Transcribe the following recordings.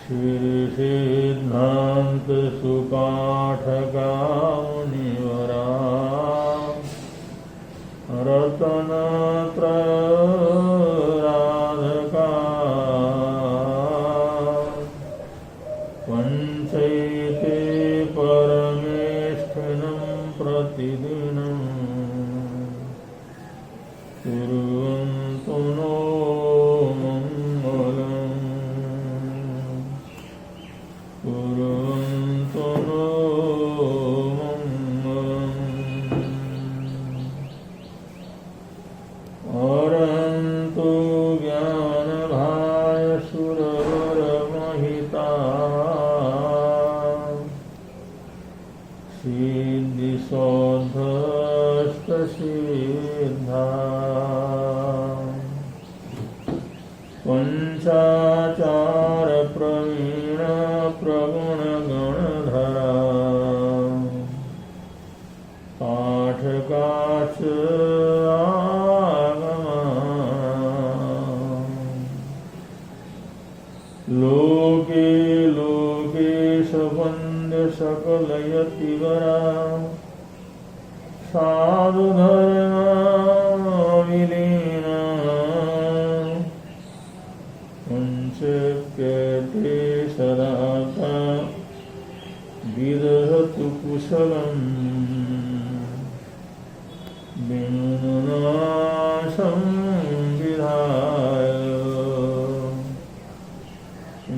श्रीसिद्धान्त सुपाठका मुनिवरा रतनत्रराधका पंचैते परमेष्ठिनं प्रतिदिनं कुर्वन्तु नो पंचाचार प्रवीण प्रगुण गणधरा पाठकाच आगमा लोके लोकेश वन्द्य सकलयतिवरा साधुधर्म विलीना पंचप्यते सदाता विदहतु कुशलम् विनुनाशं विधाय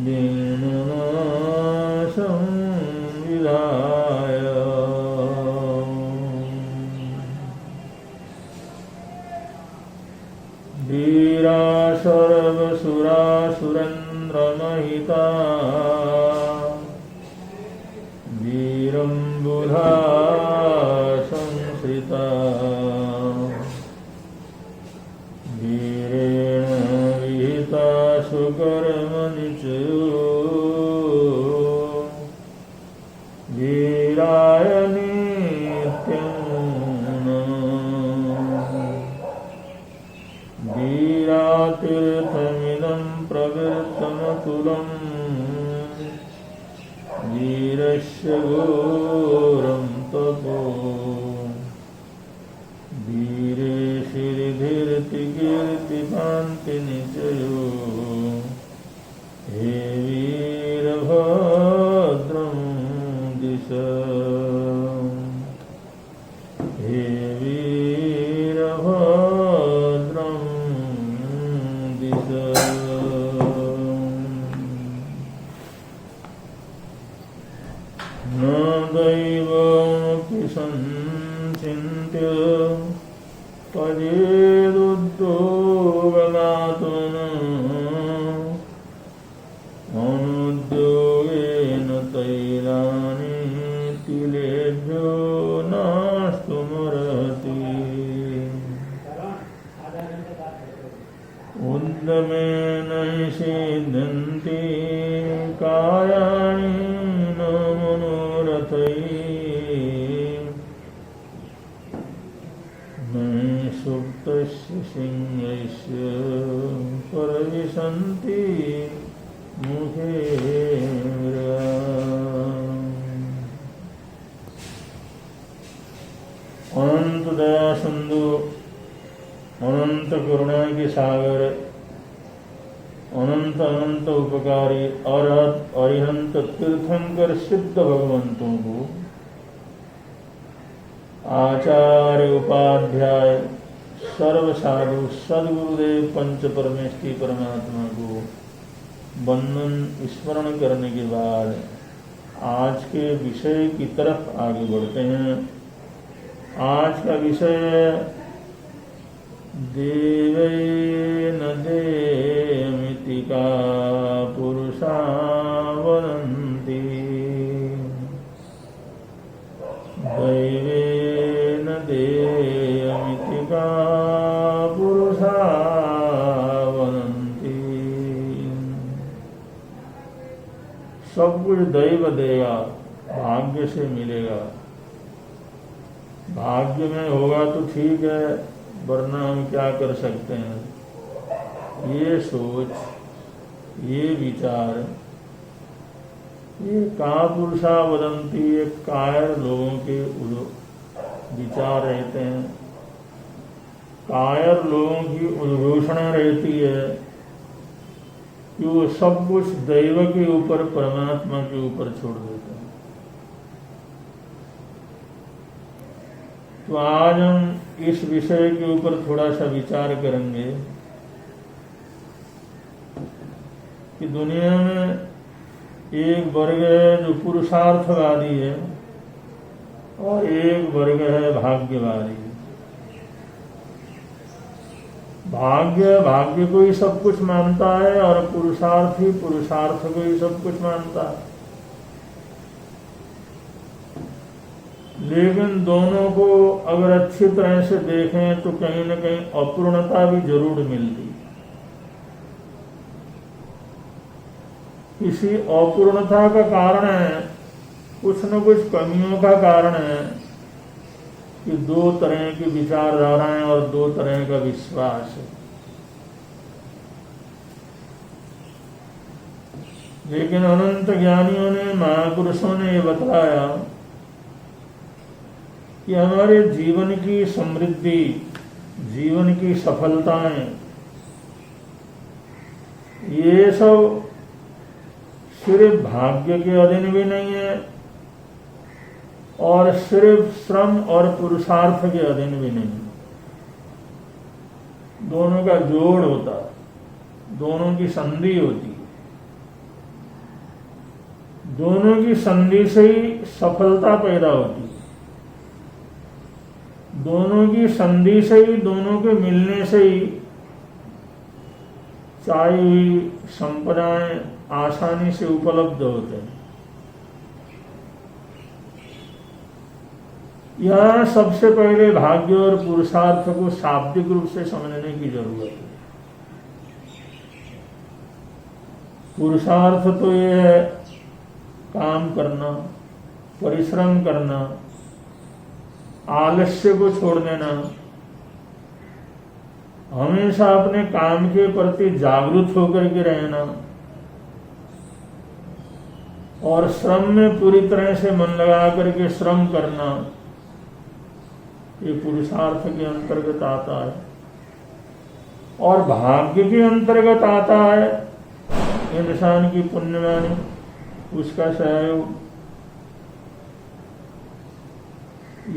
विनुनाशं विधाय वीरा सर्वसुरासुरेन्द्रमहिता वीरं बुधा संश्रिता वीरेण विहिता सुकर्मनिचयो वीराय नित्यं वीरातीर्थमिदं प्रवृत्तमतुलं वीरस्य घोरं तपो वीरे श्रीधीर्तिकीर्तिकान्तिनिचयो हे वीरभद्रं दिश हे वीरभद्रं दिश न दैवमपि संचिन्त्य पदेदुद्योगदातुन अनुद्योगेन तैलानि तिलेभ्यो नास्तुमर्हति उद्यमेन हि सिद्ध्यन्ति कार्याणि न मनोरथैः न सुप्तस्य सिंहस्य परविशन्ति मुखे अनंत दया सिंधु अनंत करुणा के सागर अनंत अनंत उपकारी अरहत अरिहंत तीर्थंकर सिद्ध भगवंतों को आचार्य उपाध्याय सर्व साधु सदगुरुदेव पंच परमेष्ठी परमात्मा को वंदन स्मरण करने के बाद आज के विषय की तरफ आगे बढ़ते हैं। आज का विषय देवेन देमितिका पुरुषा वदन्ति दैवेन देयमितिका पुरुषा वदन्ति। सब कुछ दैव देगा, भाग्य से मिलेगा। भाग्य में होगा तो ठीक है, वरना हम क्या कर सकते हैं। ये सोच, ये विचार ये कापुरुषा वदंती, ये कायर लोगों के विचार रहते हैं, कायर लोगों की उद्घोषणा रहती है कि वो सब कुछ दैव के ऊपर, परमात्मा के ऊपर छोड़ देते हैं। तो आज हम इस विषय के ऊपर थोड़ा सा विचार करेंगे कि दुनिया में एक वर्ग है जो पुरुषार्थवादी है और एक वर्ग है भाग्यवादी। भाग्य को ही सब कुछ मानता है और पुरुषार्थी पुरुषार्थ को ही सब कुछ मानता है। लेकिन दोनों को अगर अच्छी तरह से देखें तो कहीं न कहीं अपूर्णता भी जरूर मिलती। किसी अपूर्णता का कारण है, कुछ न कुछ कमियों का कारण है कि दो तरह की विचारधाराएं और दो तरह का विश्वास है। लेकिन अनंत ज्ञानियों ने, महापुरुषों ने ये बतलाया कि हमारे जीवन की समृद्धि, जीवन की सफलताएं, ये सब सिर्फ भाग्य के अधीन भी नहीं है और सिर्फ श्रम और पुरुषार्थ के अधीन भी नहीं है। दोनों का जोड़ होता है, दोनों की संधि होती है। दोनों की संधि से ही सफलता पैदा होती है। दोनों की संधि से ही, दोनों के मिलने से ही चाही हुई संपदाएं आसानी से उपलब्ध होते हैं। यह सबसे पहले भाग्य और पुरुषार्थ को शाब्दिक रूप से समझने की जरूरत है। पुरुषार्थ तो यह है काम करना, परिश्रम करना, आलस्य को छोड़ देना, हमेशा अपने काम के प्रति जागरूक होकर के रहना और श्रम में पूरी तरह से मन लगा करके श्रम करना, ये पुरुषार्थ के अंतर्गत आता है। और भाग्य के अंतर्गत आता है इंसान की पुण्यवानी, उसका सहयोग,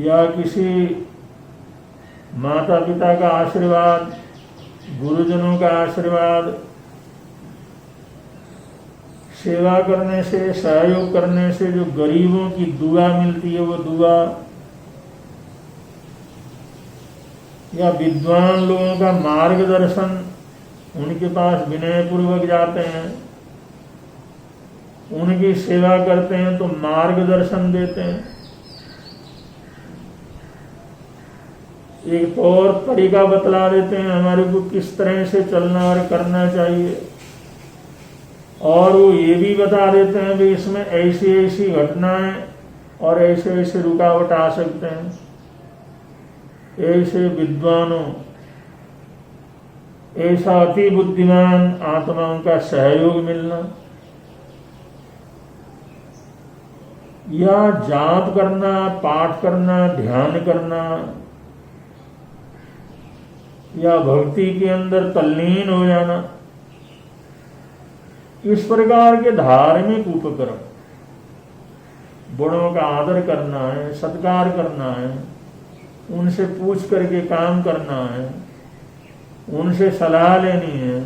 या किसी माता पिता का आशीर्वाद, गुरुजनों का आशीर्वाद, सेवा करने से, सहयोग करने से जो गरीबों की दुआ मिलती है वो दुआ, या विद्वान लोगों का मार्गदर्शन, उनके पास विनय पूर्वक जाते हैं, उनकी सेवा करते हैं तो मार्गदर्शन देते हैं, एक और तरीका बतला देते हैं हमारे को किस तरह से चलना और करना चाहिए, और वो ये भी बता देते हैं कि इसमें ऐसी ऐसी घटनाएं और ऐसे ऐसे रुकावट आ सकते हैं। ऐसे विद्वानों, ऐसा अति बुद्धिमान आत्माओं का सहयोग मिलना, या जाप करना, पाठ करना, ध्यान करना, या भक्ति के अंदर तल्लीन हो जाना, इस प्रकार के धार्मिक उपक्रम, बड़ों का आदर करना है, सत्कार करना है, उनसे पूछ करके काम करना है, उनसे सलाह लेनी है,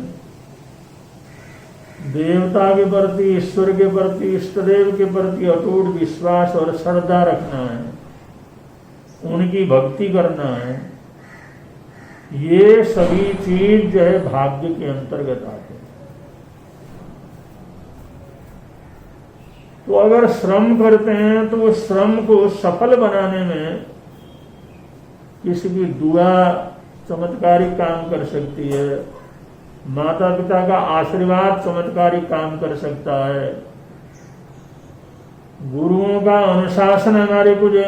देवता के प्रति, ईश्वर के प्रति, इष्टदेव के प्रति अटूट विश्वास और श्रद्धा रखना है, उनकी भक्ति करना है, ये सभी चीज जो है भाग्य के अंतर्गत आते हैं। तो अगर श्रम करते हैं तो वो श्रम को सफल बनाने में किसी की दुआ चमत्कारिक काम कर सकती है, माता पिता का आशीर्वाद चमत्कारिक काम कर सकता है, गुरुओं का अनुशासन हमारे को जो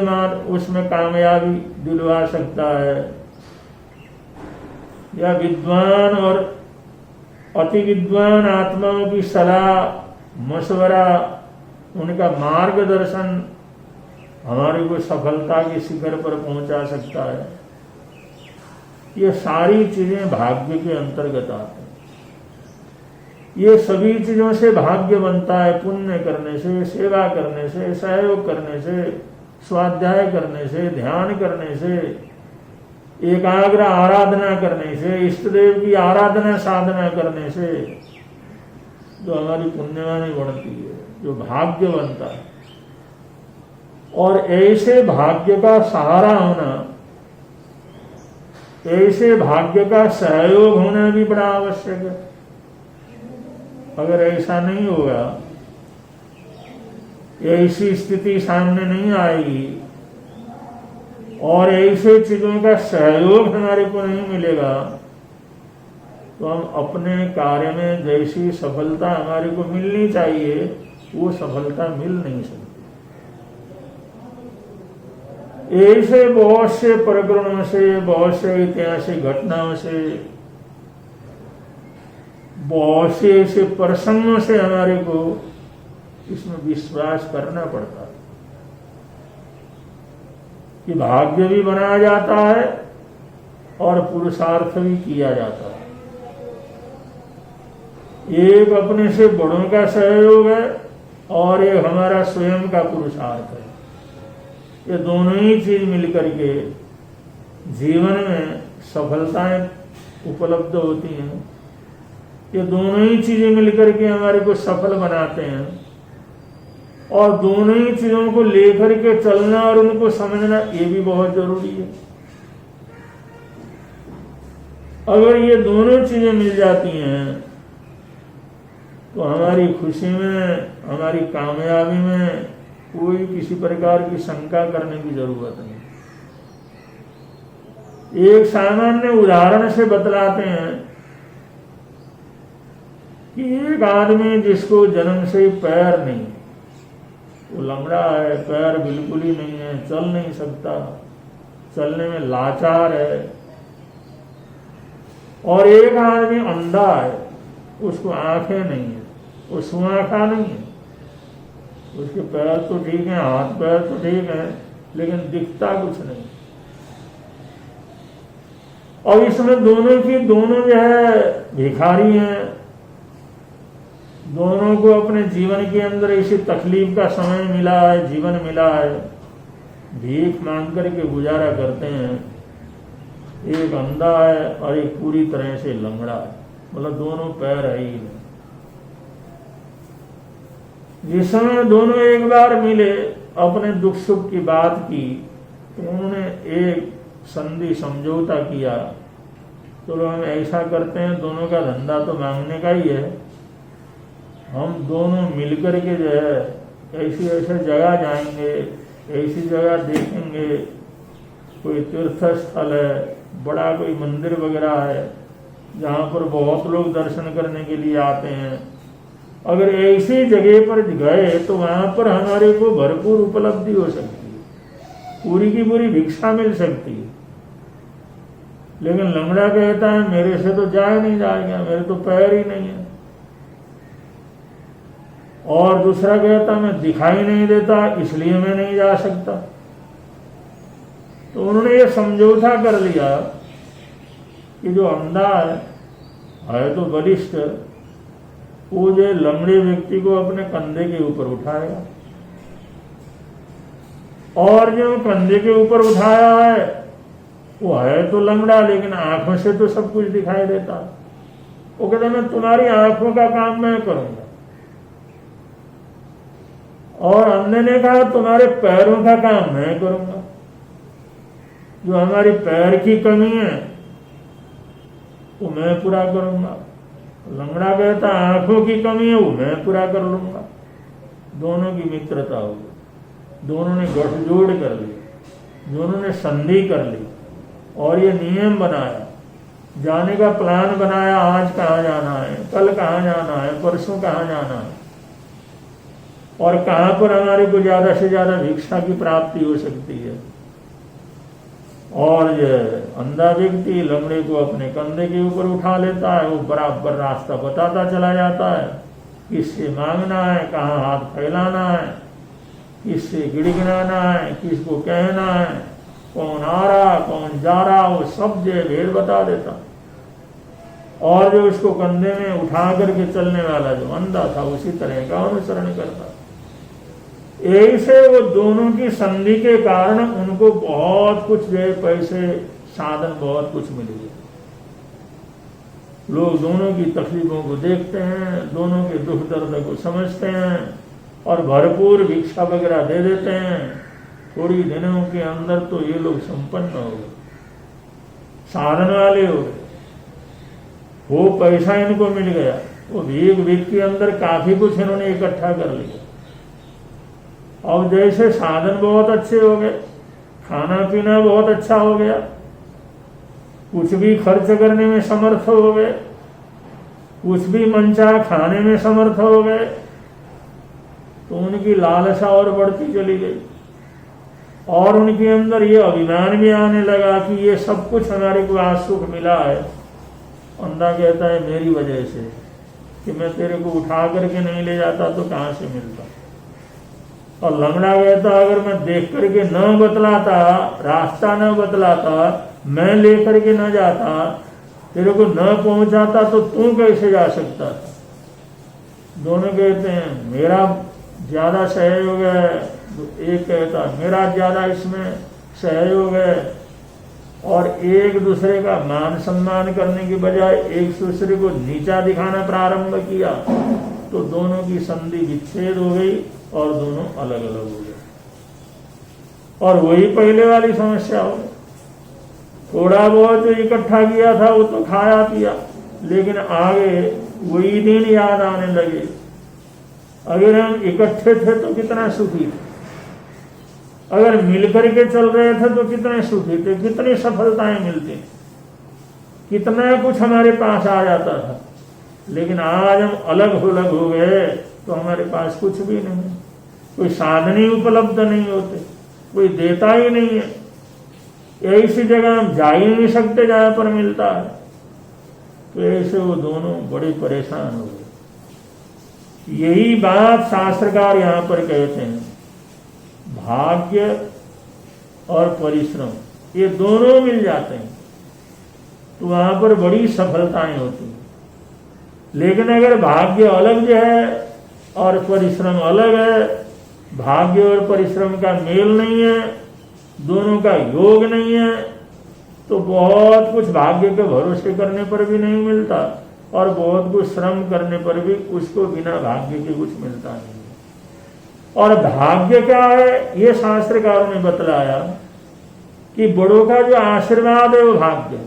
उसमें कामयाबी दिलवा सकता है, या विद्वान और अति विद्वान आत्माओं की सलाह मशवरा उनका मार्गदर्शन हमारे को सफलता के शिखर पर पहुंचा सकता है। ये सारी चीजें भाग्य के अंतर्गत आती हैं। ये सभी चीजों से भाग्य बनता है, पुण्य करने से, सेवा करने से, सहयोग करने से, स्वाध्याय करने से, ध्यान करने से, एकाग्र आराधना करने से, इष्ट देव की आराधना साधना करने से जो हमारी पुण्यवानी बढ़ती है, जो भाग्य बनता है। और ऐसे भाग्य का सहारा होना, ऐसे भाग्य का सहयोग होना भी बड़ा आवश्यक है। अगर ऐसा नहीं होगा, ऐसी स्थिति सामने नहीं आएगी और ऐसे चीजों का सहयोग हमारे को नहीं मिलेगा, तो हम अपने कार्य में जैसी सफलता हमारे को मिलनी चाहिए वो सफलता मिल नहीं सकती। ऐसे बहुत से प्रकरणों से, बहुत से ऐतिहासिक घटनाओं से, बहुत से ऐसे प्रसंगों से हमारे को इसमें विश्वास करना पड़ता है कि भाग्य भी बनाया जाता है और पुरुषार्थ भी किया जाता है। एक अपने से बड़ों का सहयोग है और एक हमारा स्वयं का पुरुषार्थ है। ये दोनों ही चीज मिलकर के जीवन में सफलताएं उपलब्ध होती हैं। ये दोनों ही चीजें मिलकर के हमारे को सफल बनाते हैं और दोनों ही चीजों को लेकर के चलना और उनको समझना ये भी बहुत जरूरी है। अगर ये दोनों चीजें मिल जाती हैं तो हमारी खुशी में, हमारी कामयाबी में कोई किसी प्रकार की शंका करने की जरूरत नहीं। एक सामान्य उदाहरण से बतलाते हैं कि एक आदमी जिसको जन्म से पैर नहीं, वो लंगड़ा है, पैर बिल्कुल ही नहीं है, चल नहीं सकता, चलने में लाचार है। और एक आदमी अंधा है, उसको आंखें नहीं है, वो सुआंखा नहीं है, उसके पैर तो ठीक है, हाथ पैर तो ठीक है, लेकिन दिखता कुछ नहीं। और इसमें दोनों जो है भिखारी हैं। दोनों को अपने जीवन के अंदर ऐसी तकलीफ का समय मिला है, जीवन मिला है, भीख मांग करके गुजारा करते हैं। एक अंधा है और एक पूरी तरह से लंगड़ा है, मतलब दोनों पैर है ही नहीं। जिस समय दोनों एक बार मिले, अपने दुख सुख की बात की, तो उन्होंने एक संधि समझौता किया। तो हम ऐसा करते हैं, दोनों का धंधा तो मांगने का ही है, हम दोनों मिलकर के जो है ऐसी ऐसे जगह जाएंगे, ऐसी जगह देखेंगे, कोई तीर्थ स्थल है, बड़ा कोई मंदिर वगैरह है जहाँ पर बहुत लोग दर्शन करने के लिए आते हैं। अगर ऐसी जगह पर गए तो वहां पर हमारे को भरपूर उपलब्धि हो सकती है, पूरी की पूरी भिक्षा मिल सकती है। लेकिन लंगड़ा कहता है मेरे से तो जाए नहीं जाएगा, मेरे तो पैर ही नहीं है। और दूसरा कहता मैं दिखाई नहीं देता इसलिए मैं नहीं जा सकता। तो उन्होंने ये समझौता कर लिया कि जो अंधा है तो बलिष्ठ, वो जो लंगड़े व्यक्ति को अपने कंधे के ऊपर उठाएगा, और जो कंधे के ऊपर उठाया है वो है तो लंगड़ा, लेकिन आंखों से तो सब कुछ दिखाई देता। वो कहता मैं तुम्हारी आंखों का काम मैं करूंगा। और अंधे ने कहा तुम्हारे पैरों का काम मैं करूंगा, जो हमारी पैर की कमी है वो मैं पूरा करूंगा। लंगड़ा कहता आंखों की कमी है वो मैं पूरा कर लूंगा। दोनों की मित्रता हो गई, दोनों ने गठजोड़ कर ली, दोनों ने संधि कर ली और ये नियम बनाया, जाने का प्लान बनाया, आज कहाँ जाना है, कल कहाँ जाना है, परसों कहाँ जाना है, और कहाँ पर हमारे को ज्यादा से ज्यादा भिक्षा की प्राप्ति हो सकती है। और ये अंधा व्यक्ति लंगड़े को अपने कंधे के ऊपर उठा लेता है, वो बराबर रास्ता बताता चला जाता है। किससे मांगना है, कहाँ हाथ फैलाना है, किससे गिड़गिड़ाना है, किसको कहना है, कौन आ रहा कौन जा रहा, वो सब जो भेद बता देता। और जो उसको कंधे में उठा करके चलने वाला जो अंधा था उसी तरह का अनुसरण करता। ऐसे वो दोनों की संधि के कारण उनको बहुत कुछ जो पैसे साधन बहुत कुछ मिल गए। लोग दोनों की तकलीफों को देखते हैं, दोनों के दुख दर्द को समझते हैं और भरपूर भिक्षा वगैरह दे देते हैं। थोड़ी दिनों के अंदर तो ये लोग संपन्न हो गए, साधन वाले हो गए। वो पैसा इनको मिल गया, वो भीख भीख के अंदर काफी कुछ इन्होंने इकट्ठा कर लिया। और जैसे साधन बहुत अच्छे हो गए, खाना पीना बहुत अच्छा हो गया, कुछ भी खर्च करने में समर्थ हो गए, कुछ भी मनचाहा खाने में समर्थ हो गए, तो उनकी लालसा और बढ़ती चली गई। और उनके अंदर ये अभिमान भी आने लगा कि ये सब कुछ हमारे को आज सुख मिला है। अंधा कहता है मेरी वजह से, कि मैं तेरे को उठा करके नहीं ले जाता तो कहाँ से मिलता। और लंगड़ा कहता अगर मैं देख करके न बतलाता, रास्ता न बतलाता, मैं लेकर के न जाता, तेरे को न पहुंचाता तो तू कैसे जा सकता था। दोनों कहते हैं मेरा ज्यादा सहयोग है, एक कहता मेरा ज्यादा इसमें सहयोग है। और एक दूसरे का मान सम्मान करने के बजाय एक दूसरे को नीचा दिखाना प्रारंभ किया, तो दोनों की संधि विच्छेद हो गई और दोनों अलग अलग हो गए। और वही पहले वाली समस्या हो गई। थोड़ा बहुत जो इकट्ठा किया था वो तो खाया पिया, लेकिन आगे वही दिन याद आने लगे। अगर हम इकट्ठे थे तो कितना सुखी थे, अगर मिलकर के चल रहे थे तो कितने सुखी थे, कितनी सफलताएं मिलती, कितना कुछ हमारे पास आ जाता था। लेकिन आज हम अलग हो गए तो हमारे पास कुछ भी नहीं, कोई साधन ही उपलब्ध नहीं होते, कोई देता ही नहीं है। ऐसी जगह हम जा ही नहीं सकते जहां पर मिलता है। तो ऐसे वो दोनों बड़े परेशान हो गए। यही बात शास्त्रकार यहां पर कहते हैं, भाग्य और परिश्रम ये दोनों मिल जाते हैं तो वहां पर बड़ी सफलताएं होती हैं। लेकिन अगर भाग्य अलग जो है और परिश्रम अलग है, भाग्य और परिश्रम का मेल नहीं है, दोनों का योग नहीं है, तो बहुत कुछ भाग्य के भरोसे करने पर भी नहीं मिलता और बहुत कुछ श्रम करने पर भी उसको बिना भाग्य के कुछ मिलता नहीं। और भाग्य क्या है ये शास्त्रकारों ने बतलाया कि बड़ों का जो आशीर्वाद है वो भाग्य है,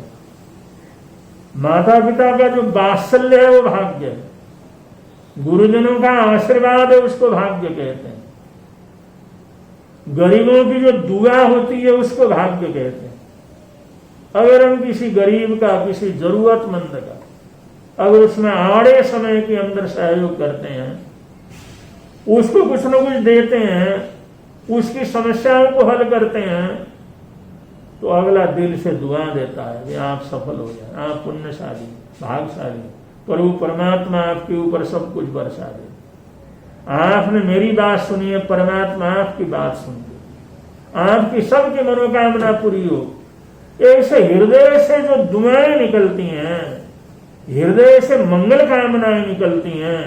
माता पिता का जो वात्सल्य है वो भाग्य है, गुरुजनों का आशीर्वाद है उसको भाग्य कहते हैं, गरीबों की जो दुआ होती है उसको भाग्य कहते हैं। अगर हम किसी गरीब का, किसी जरूरतमंद का अगर उसमें आड़े समय के अंदर सहयोग करते हैं, उसको कुछ न कुछ देते हैं, उसकी समस्याओं को हल करते हैं, तो अगला दिल से दुआ देता है कि आप सफल हो जाए, आप पुण्यशाली भाग्यशाली, प्रभु परमात्मा आपके ऊपर सब कुछ बरसा दे। आपने मेरी बात सुनी है, परमात्मा आपकी बात सुनते, आपकी सबकी मनोकामना पूरी हो। ऐसे हृदय से जो दुआएं निकलती हैं, हृदय से मंगल कामनाएं निकलती हैं,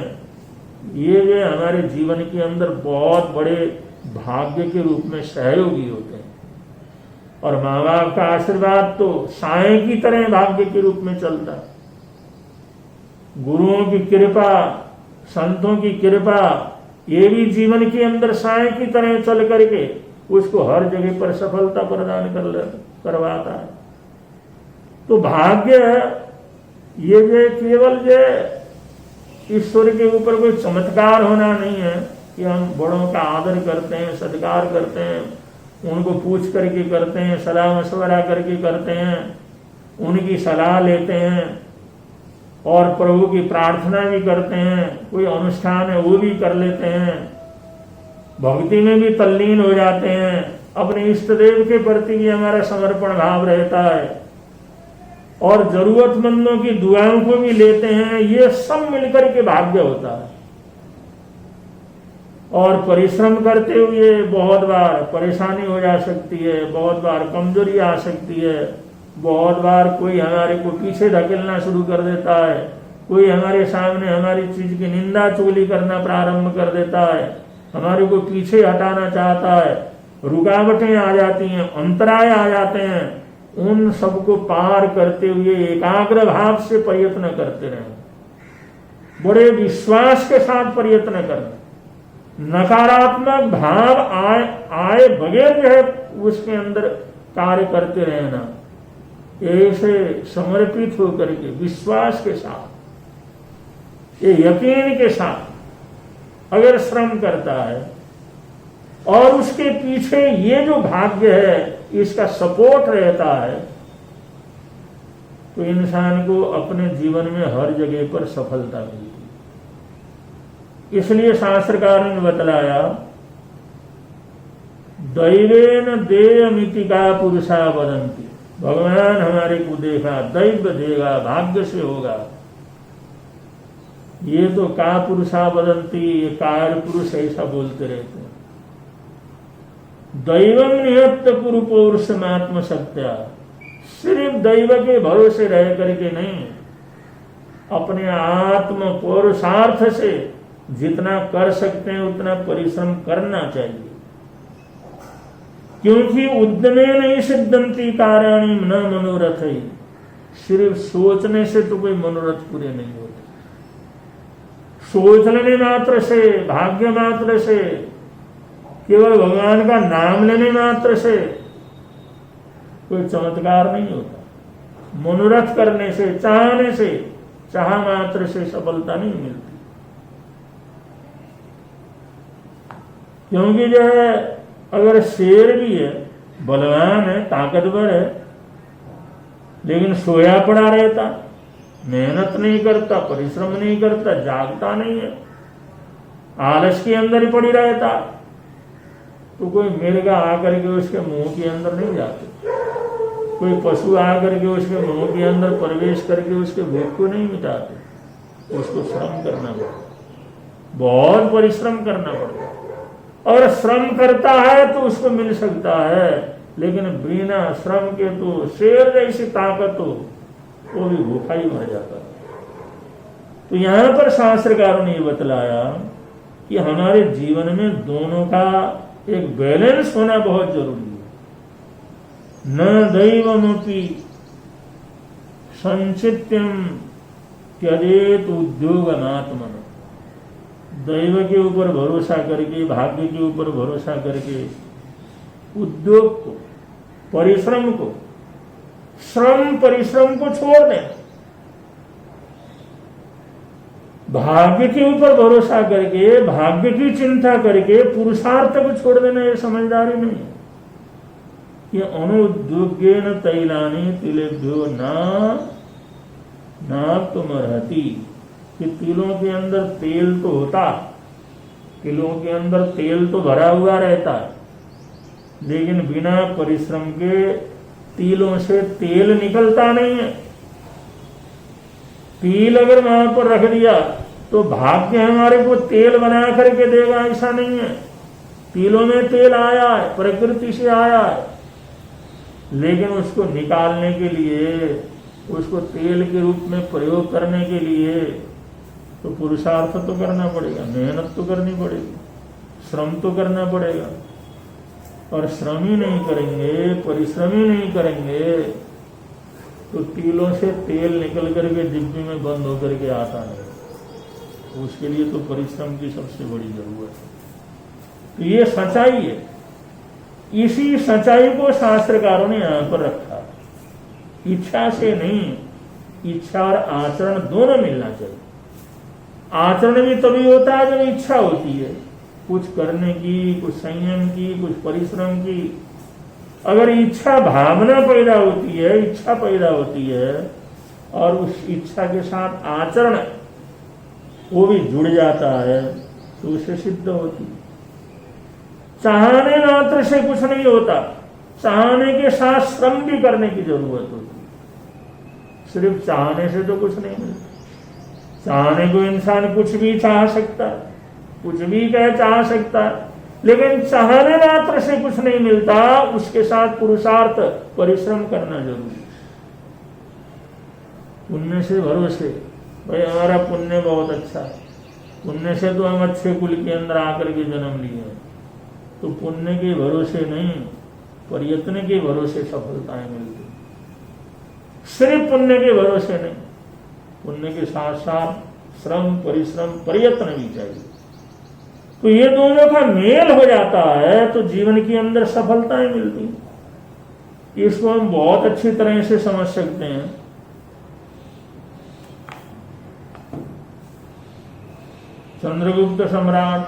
ये वे हमारे जीवन के अंदर बहुत बड़े भाग्य के रूप में सहयोगी होते हैं। और माँ बाप का आशीर्वाद तो साए की तरह भाग्य के रूप में चलता है। गुरुओं की कृपा, संतों की कृपा, ये भी जीवन के अंदर साए की तरह चल करके उसको हर जगह पर सफलता प्रदान करवाता है। तो भाग्य ये जो केवल जो ईश्वर के ऊपर कोई चमत्कार होना नहीं है कि हम बड़ों का आदर करते हैं, सत्कार करते हैं, उनको पूछ करके करते हैं, सलाह मशवरा करके करते हैं, उनकी सलाह लेते हैं और प्रभु की प्रार्थना भी करते हैं, कोई अनुष्ठान है वो भी कर लेते हैं, भक्ति में भी तल्लीन हो जाते हैं, अपने इष्ट देव के प्रति भी हमारा समर्पण भाव रहता है और जरूरतमंदों की दुआओं को भी लेते हैं। ये सब मिलकर के भाग्य होता है। और परिश्रम करते हुए बहुत बार परेशानी हो जा सकती है, बहुत बार कमजोरी आ सकती है, बहुत बार कोई हमारे को पीछे धकेलना शुरू कर देता है, कोई हमारे सामने हमारी चीज की निंदा चुगली करना प्रारंभ कर देता है, हमारे को पीछे हटाना चाहता है, रुकावटें आ जाती हैं, अंतराय आ जाते हैं। उन सबको पार करते हुए एकाग्र भाव से प्रयत्न करते रहें, बड़े विश्वास के साथ प्रयत्न करें। नकारात्मक भाव आए बगैर जो है उसके अंदर कार्य करते रहना, ऐसे समर्पित होकर के विश्वास के साथ, ये यकीन के साथ अगर श्रम करता है और उसके पीछे ये जो भाग्य है इसका सपोर्ट रहता है, तो इंसान को अपने जीवन में हर जगह पर सफलता मिलती है। इसलिए शास्त्रकार ने बतलाया, दैवेन देयमिति का पुरुषा वदंती, भगवान हमारे को देखा, दैव देगा, भाग्य से होगा। ये तो का पुरुषा वदंती, ये कार्य पुरुष ऐसा बोलते रहते हैं। दैवम नियत कुरु पौरुषमात्म सत्या, सिर्फ दैव के भरोसे रह करके नहीं, अपने आत्म पौरुषार्थ से जितना कर सकते हैं उतना परिश्रम करना चाहिए, क्योंकि उद्यमे नहीं सिद्धंती कार्याणि न मनोरथ ही। सिर्फ सोचने से तो कोई मनोरथ पूरे नहीं होते, सोच लेने मात्र से, भाग्य मात्र से, केवल भगवान का नाम लेने मात्र से कोई चमत्कार नहीं होता। मनोरथ करने से, चाहने से, चाह मात्र से सफलता नहीं मिलती। क्योंकि जो है, अगर शेर भी है, बलवान है, ताकतवर है, लेकिन सोया पड़ा रहता, मेहनत नहीं करता, परिश्रम नहीं करता, जागता नहीं है, आलस के अंदर ही पड़ी रहता, तो कोई मिर्गा आकर के उसके मुंह के अंदर नहीं जाते, कोई पशु आकर के उसके मुंह के अंदर प्रवेश करके उसके भूख को नहीं मिटाते। उसको श्रम करना पड़ता, बहुत परिश्रम करना पड़ता, और श्रम करता है तो उसको मिल सकता है, लेकिन बिना श्रम के तो शेर जैसी ताकत हो वो भी भूखा ही मर जाता है। तो यहां पर शास्त्रकारों ने बतलाया कि हमारे जीवन में दोनों का एक बैलेंस होना बहुत जरूरी है। न दैवमपि संचित्यम त्यजेत उद्योगमात्मन, दैव के ऊपर भरोसा करके, भाग्य के ऊपर भरोसा करके उद्योग को, परिश्रम को, श्रम परिश्रम को छोड़ दें, भाग्य के ऊपर भरोसा करके, भाग्य की चिंता करके पुरुषार्थ को छोड़ देना, ये समझदारी नहीं है। ये अनुद्योगेन तैलानी तिलेभ्यो ना तुम रहती, कि तिलों के अंदर तेल तो होता, तिलों के अंदर तेल तो भरा हुआ रहता है, लेकिन बिना परिश्रम के तिलों से तेल निकलता नहीं है। तिल अगर वहां पर रख दिया तो भाग्य हमारे को तेल बना करके देगा, ऐसा नहीं है। तिलों में तेल आया है, प्रकृति से आया है, लेकिन उसको निकालने के लिए, उसको तेल के रूप में प्रयोग करने के लिए तो पुरुषार्थ तो करना पड़ेगा, मेहनत तो करनी पड़ेगी, श्रम तो करना पड़ेगा। और श्रम ही नहीं करेंगे, परिश्रम ही नहीं करेंगे तो तिलों से तेल निकल करके डिब्बी में बंद होकर के आता नहीं। उसके लिए तो परिश्रम की सबसे बड़ी जरूरत है। तो ये सच्चाई है। इसी सच्चाई को शास्त्रकारों ने यहां पर रखा। इच्छा से नहीं, इच्छा और आचरण दोनों मिलना चाहिए। आचरण भी तभी होता है जब इच्छा होती है, कुछ करने की, कुछ संयम की, कुछ परिश्रम की। अगर इच्छा भावना पैदा होती है, इच्छा पैदा होती है, और उस इच्छा के साथ आचरण वो भी जुड़ जाता है, तो उसे सिद्ध होती है। चाहने मात्र से कुछ नहीं होता, चाहने के साथ श्रम भी करने की जरूरत होती है। सिर्फ चाहने से तो कुछ नहीं मिलता। चाहने को इंसान कुछ भी चाह सकता है, कुछ भी कह चाह सकता है, लेकिन चाहने मात्र से कुछ नहीं मिलता, उसके साथ पुरुषार्थ परिश्रम करना जरूरी है। पुण्य से भरोसे, भाई हमारा पुण्य बहुत अच्छा है, पुण्य से तो हम अच्छे कुल के अंदर आकर के जन्म लिए हैं, तो पुण्य के भरोसे नहीं, प्रयत्न के भरोसे सफलताएं मिलती। सिर्फ पुण्य के भरोसे नहीं, पुण्य के साथ साथ श्रम परिश्रम प्रयत्न भी चाहिए। तो ये दोनों का मेल हो जाता है तो जीवन के अंदर सफलताएं मिलती। इसको हम बहुत अच्छी तरह से समझ सकते हैं। चंद्रगुप्त सम्राट,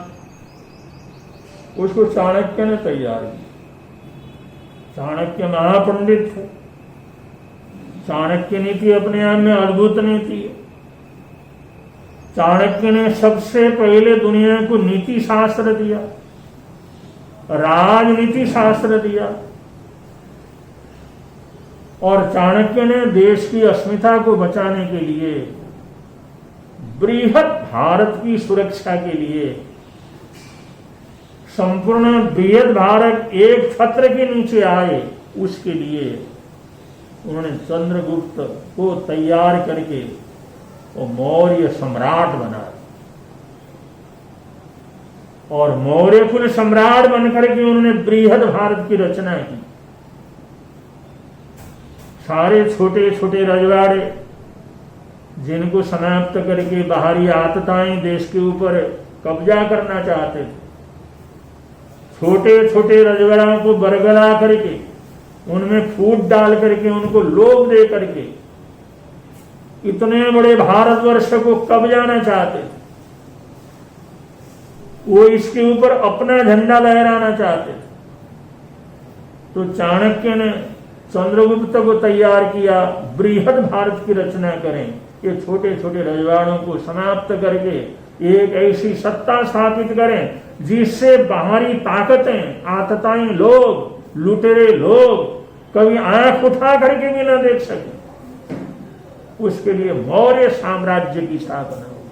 उसको चाणक्य ने तैयार किया। चाणक्य महापंडित थे। चाणक्य नीति अपने आप में अद्भुत नीति है। चाणक्य ने सबसे पहले दुनिया को नीति शास्त्र दिया, राजनीति शास्त्र दिया, और चाणक्य ने देश की अस्मिता को बचाने के लिए, बृहद भारत की सुरक्षा के लिए, संपूर्ण बृहद भारत एक छत्र के नीचे आए, उसके लिए उन्होंने चंद्रगुप्त को तैयार करके वो मौर्य सम्राट बना, और मौर्य कुल सम्राट बनकर के उन्होंने बृहद भारत की रचना की। सारे छोटे छोटे रजवाड़े जिनको समाप्त करके बाहरी आतताएं देश के ऊपर कब्जा करना चाहते थे, छोटे छोटे रजवाड़ों को बरगला करके उनमें फूट डाल करके उनको लोभ दे करके इतने बड़े भारतवर्ष को कब्जाना चाहते थे। वो इसके ऊपर अपना झंडा लहराना चाहते थे। तो चाणक्य ने चंद्रगुप्त को तैयार किया, बृहद भारत की रचना करें, ये छोटे छोटे रजवाड़ों को समाप्त करके एक ऐसी सत्ता स्थापित करें जिससे बाहरी ताकतें, आतताएं, लोग, लुटेरे लोग कभी आंख उठा करके भी ना देख सके। उसके लिए मौर्य साम्राज्य की स्थापना हुई,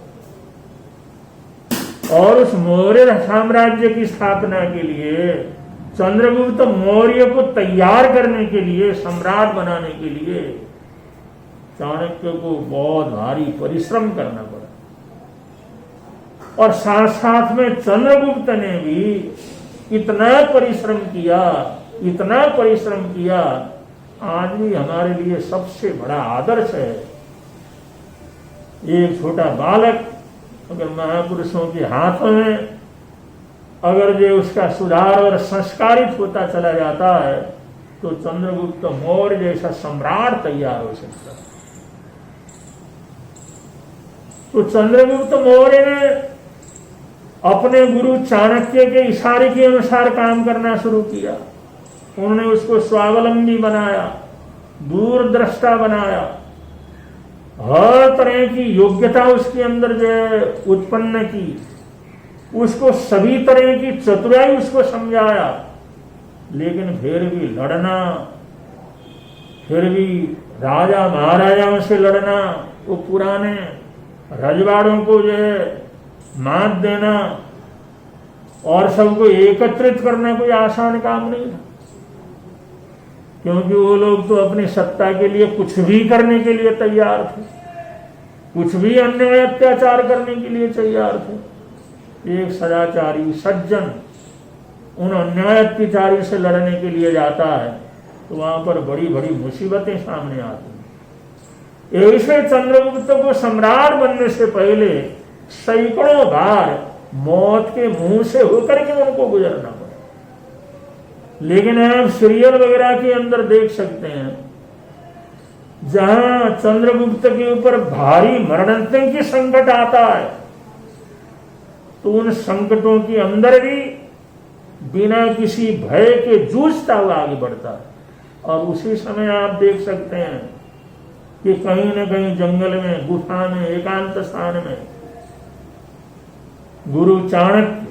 और उस मौर्य साम्राज्य की स्थापना के लिए चंद्रगुप्त मौर्य को तैयार करने के लिए, सम्राट बनाने के लिए चाणक्य को बहुत भारी परिश्रम करना पड़ा। और साथ साथ में चंद्रगुप्त ने भी इतना परिश्रम किया, इतना परिश्रम किया, आज भी हमारे लिए सबसे बड़ा आदर्श है। एक छोटा बालक अगर महापुरुषों के हाथों में अगर जो उसका सुधार और संस्कारित होता चला जाता है तो चंद्रगुप्त मौर्य जैसा सम्राट तैयार हो सकता है। तो चंद्रगुप्त मौर्य ने अपने गुरु चाणक्य के इशारे के अनुसार काम करना शुरू किया। उन्होंने उसको स्वावलंबी बनाया, दूरदृष्टा बनाया, हर तरह की योग्यता उसके अंदर जो उत्पन्न की, उसको सभी तरह की चतुराई उसको समझाया। लेकिन फिर भी लड़ना, फिर भी राजा महाराजाओं से लड़ना, वो पुराने रजवाड़ों को जो है मात देना और सबको एकत्रित करना कोई आसान काम नहीं था, क्योंकि वो लोग तो अपनी सत्ता के लिए कुछ भी करने के लिए तैयार थे, कुछ भी अन्याय अत्याचार करने के लिए तैयार थे। एक सदाचारी सज्जन उन अन्याय अत्याचारी से लड़ने के लिए जाता है तो वहां पर बड़ी बड़ी मुसीबतें सामने आती हैं। ऐसे चंद्रगुप्त को सम्राट बनने से पहले सैकड़ों बार मौत के मुंह से होकर के उनको गुजरना पड़ा। लेकिन आप सीरियल वगैरह के अंदर देख सकते हैं जहां चंद्रगुप्त के ऊपर भारी मरणांतिक संकट आता है तो उन संकटों के अंदर भी बिना किसी भय के जूझता हुआ आगे बढ़ता है। और उसी समय आप देख सकते हैं कि कहीं न कहीं जंगल में, गुफा में, एकांत स्थान में गुरु चाणक्य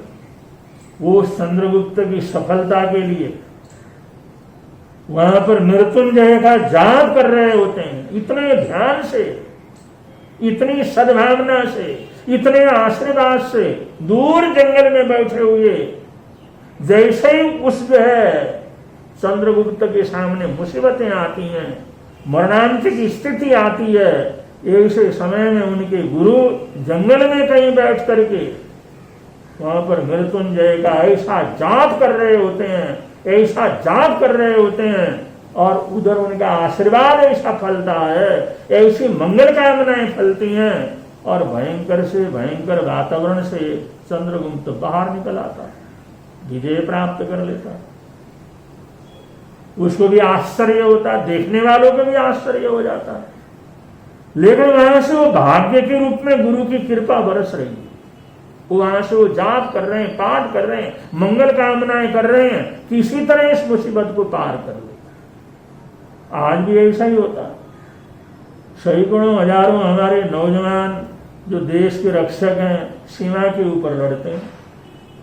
वो चंद्रगुप्त की सफलता के लिए वहां पर मृत्युंजय का जाप कर रहे होते हैं, इतने ध्यान से, इतनी सद्भावना से, इतने आशीर्वाद से दूर जंगल में बैठे हुए, जैसे ही उस जो है चंद्रगुप्त के सामने मुसीबतें आती हैं, मरणांत की स्थिति आती है, ऐसे समय में उनके गुरु जंगल में कहीं बैठ करके वहां पर मृत्युंजय का ऐसा जाप कर रहे होते हैं, ऐसा जाप कर रहे होते हैं, और उधर उनका आशीर्वाद ऐसा फलता है, ऐसी मंगल कामनाएं फलती हैं, और भयंकर से भयंकर वातावरण से चंद्रगुप्त बाहर निकल आता, विजय प्राप्त कर लेता। उसको भी आश्चर्य होता, देखने वालों को भी आश्चर्य हो जाता, लेकिन वहां से वो भाग्य के रूप में गुरु की कृपा बरस रही है। वहां से वो जाप कर रहे हैं, पाठ कर रहे हैं, मंगल कामनाएं कर रहे हैं, किसी तरह इस मुसीबत को पार कर ले। आज भी ऐसा ही होता, सैकड़ों हजारों हमारे नौजवान जो देश के रक्षक हैं, सीमा के ऊपर लड़ते हैं,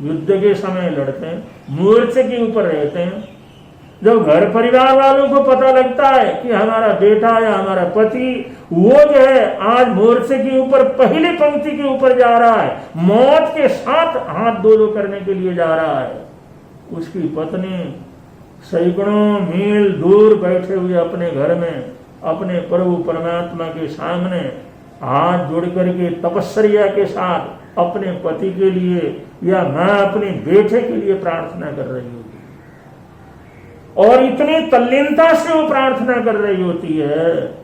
युद्ध के समय लड़ते हैं, मोर्चे के ऊपर रहते हैं। जब घर परिवार वालों को पता लगता है कि हमारा बेटा या हमारा पति वो जो है आज मोर्चे के ऊपर पहली पंक्ति के ऊपर जा रहा है, मौत के साथ हाथ धो करने के लिए जा रहा है, उसकी पत्नी सैकड़ों मील दूर बैठे हुए अपने घर में अपने प्रभु परमात्मा के सामने हाथ जोड़ करके तपस्या के साथ अपने पति के लिए या मां अपने बेटे के लिए प्रार्थना कर रही होगी, और इतनी तल्लीनता से वो प्रार्थना कर रही होती है,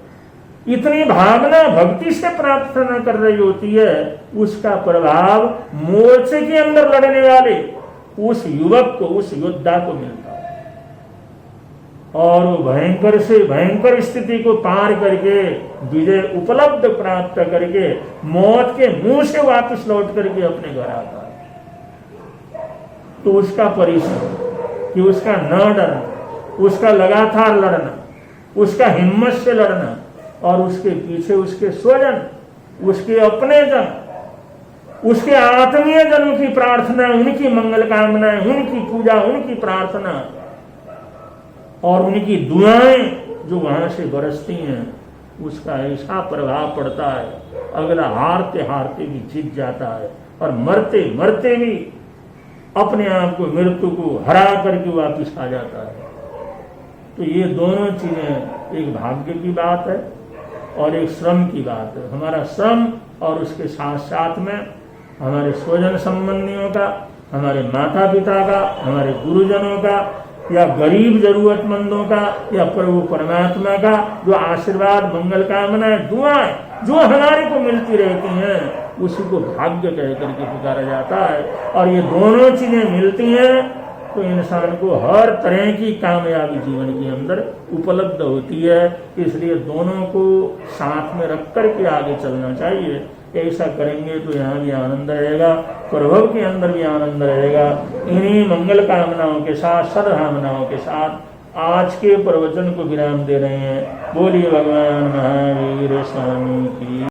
इतनी भावना भक्ति से प्रार्थना कर रही होती है, उसका प्रभाव मोर्चे के अंदर लड़ने वाले उस युवक को, उस योद्धा को मिलता है, और वो भयंकर से भयंकर स्थिति को पार करके विजय उपलब्ध प्राप्त करके मौत के मुंह से वापस लौट करके अपने घर आता है। तो उसका परिश्रम कि उसका न डरना, उसका लगातार लड़ना, उसका हिम्मत से लड़ना, और उसके पीछे उसके स्वजन, उसके अपने जन, उसके आत्मीय जनों की प्रार्थना, उनकी मंगल कामनाएं, उनकी पूजा, उनकी प्रार्थना और उनकी दुआएं जो वहां से बरसती हैं, उसका ऐसा प्रभाव पड़ता है, अगला हारते हारते भी जीत जाता है, और मरते मरते भी अपने आप को, मृत्यु को हरा करके वापिस आ जाता है। तो ये दोनों चीजें एक भाग्य की बात है और एक श्रम की बात है। हमारा श्रम और उसके साथ साथ में हमारे स्वजन संबंधियों का, हमारे माता पिता का, हमारे गुरुजनों का, या गरीब जरूरतमंदों का, या प्रभु परमात्मा का जो आशीर्वाद, मंगल कामनाएं, दुआएं जो हमारे को मिलती रहती हैं, उसी को भाग्य कह करके पुकारा जाता है। और ये दोनों चीजें मिलती हैं तो इंसान को हर तरह की कामयाबी जीवन के अंदर उपलब्ध होती है। इसलिए दोनों को साथ में रख करके आगे चलना चाहिए। ऐसा करेंगे तो यहाँ भी आनंद रहेगा, प्रभव के अंदर भी आनंद रहेगा। इन्हीं मंगल कामनाओं के साथ, सद्भावनाओं के साथ आज के प्रवचन को विराम दे रहे हैं। बोलिए भगवान महावीर स्वामी की।